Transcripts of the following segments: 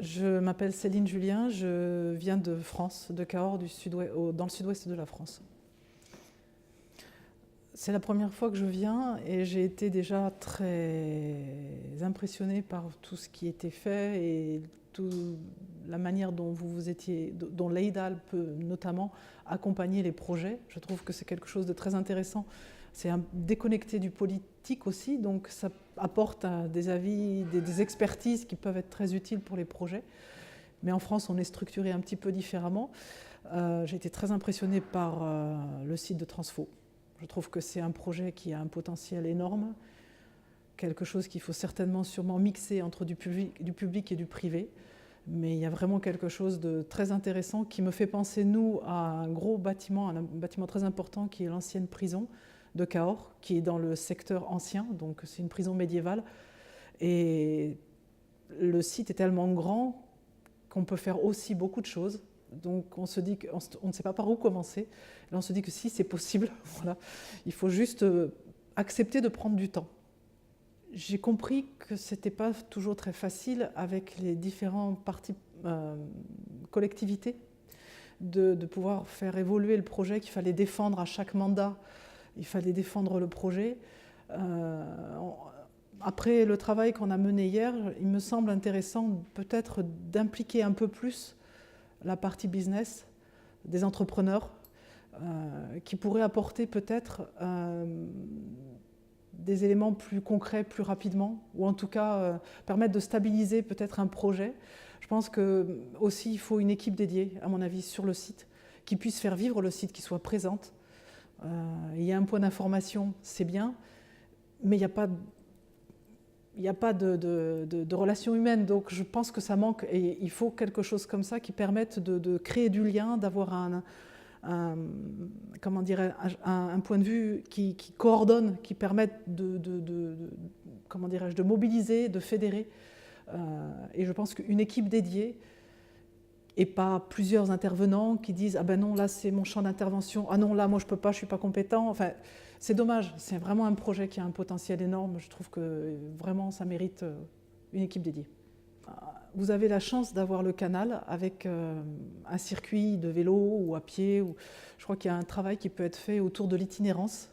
Je m'appelle Céline Julien, je viens de France, de Cahors, dans le sud-ouest de la France. C'est la première fois que je viens et j'ai été déjà très impressionnée par tout ce qui était fait et la manière dont dont l'EIDAL peut notamment accompagner les projets. Je trouve que c'est quelque chose de très intéressant. C'est déconnecté du politique aussi, donc ça apporte des avis, des expertises qui peuvent être très utiles pour les projets. Mais en France, on est structuré un petit peu différemment. J'ai été très impressionnée par le site de Transfo. Je trouve que c'est un projet qui a un potentiel énorme, quelque chose qu'il faut sûrement mixer entre du public et du privé. Mais il y a vraiment quelque chose de très intéressant qui me fait penser, nous, à un bâtiment très important qui est l'ancienne prison de Cahors, qui est dans le secteur ancien, donc c'est une prison médiévale. Et le site est tellement grand qu'on peut faire aussi beaucoup de choses. Donc on se dit qu'on ne sait pas par où commencer. Là on se dit que si c'est possible, voilà, il faut juste accepter de prendre du temps. J'ai compris que ce n'était pas toujours très facile avec les différents collectivités de pouvoir faire évoluer le projet, qu'il fallait défendre à chaque mandat, il fallait défendre le projet. Après le travail qu'on a mené hier, il me semble intéressant peut-être d'impliquer un peu plus la partie business des entrepreneurs qui pourraient apporter peut-être des éléments plus concrets, plus rapidement, ou en tout cas permettre de stabiliser peut-être un projet. Je pense qu'aussi il faut une équipe dédiée, à mon avis, sur le site, qui puisse faire vivre le site, qui soit présente. Il y a un point d'information, c'est bien, mais il n'y a pas de relation humaine, donc je pense que ça manque et il faut quelque chose comme ça qui permette de créer du lien, d'avoir un point de vue qui coordonne, qui permette de mobiliser, de fédérer. Et je pense qu'une équipe dédiée et pas plusieurs intervenants qui disent « Ah ben non, là c'est mon champ d'intervention, ah non, là moi je peux pas, je suis pas compétent ». Enfin, c'est dommage, c'est vraiment un projet qui a un potentiel énorme. Je trouve que vraiment ça mérite une équipe dédiée. Vous avez la chance d'avoir le canal avec un circuit de vélo ou à pied. Je crois qu'il y a un travail qui peut être fait autour de l'itinérance.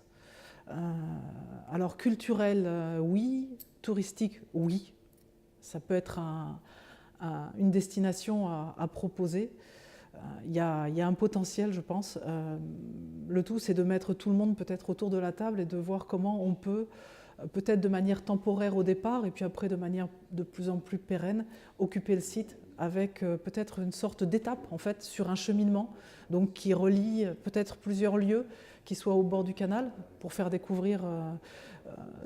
Alors culturel, oui. Touristique, oui. Ça peut être une destination à proposer. Il y a un potentiel, je pense. Le tout, c'est de mettre tout le monde peut-être autour de la table et de voir comment on peut, peut-être de manière temporaire au départ, et puis après de manière de plus en plus pérenne, occuper le site avec peut-être une sorte d'étape en fait sur un cheminement, donc qui relie peut-être plusieurs lieux qui soient au bord du canal pour faire découvrir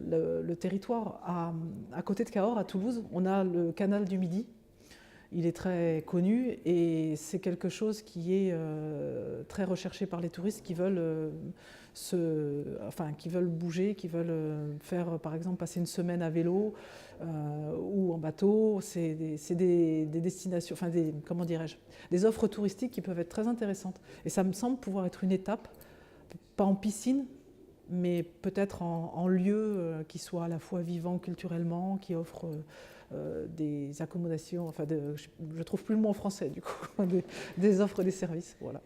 le territoire. À côté de Cahors, à Toulouse, on a le canal du Midi. Il est très connu et c'est quelque chose qui est très recherché par les touristes qui veulent, qui veulent bouger, qui veulent faire par exemple passer une semaine à vélo ou en bateau. C'est des destinations, des offres touristiques qui peuvent être très intéressantes. Et ça me semble pouvoir être une étape, pas en piscine, mais peut-être en lieu qui soit à la fois vivant culturellement, qui offre des accommodations, je ne trouve plus le mot en français du coup, des offres, des services, voilà.